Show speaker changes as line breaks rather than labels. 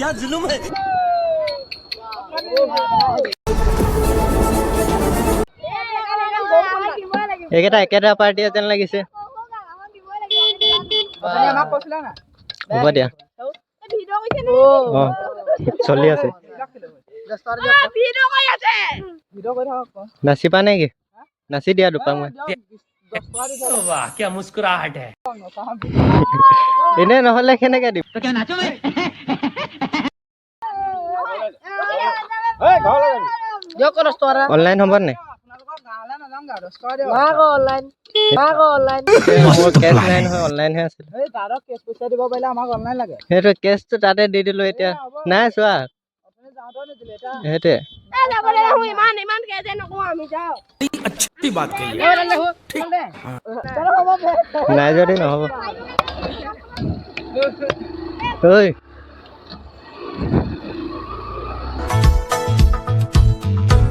क्या जुल्म है
এইকেইটা একেটা পাৰ্টি যেন লাগিছে হ'ব দিয়া চলি আছে নাচিবা নেকি নাচি দিয়া দুপাং মই
वाह क्या मुस्कुराहट है
এনে নহলে কেনেকে দিম অনলাইন হ'ব নাই অনলাইন হে আছিল সেইটো কেছটো তাতে দি দিলো এতিয়া নাই চোৱা সেইটোৱে নাই যদি নহ'ব ঐ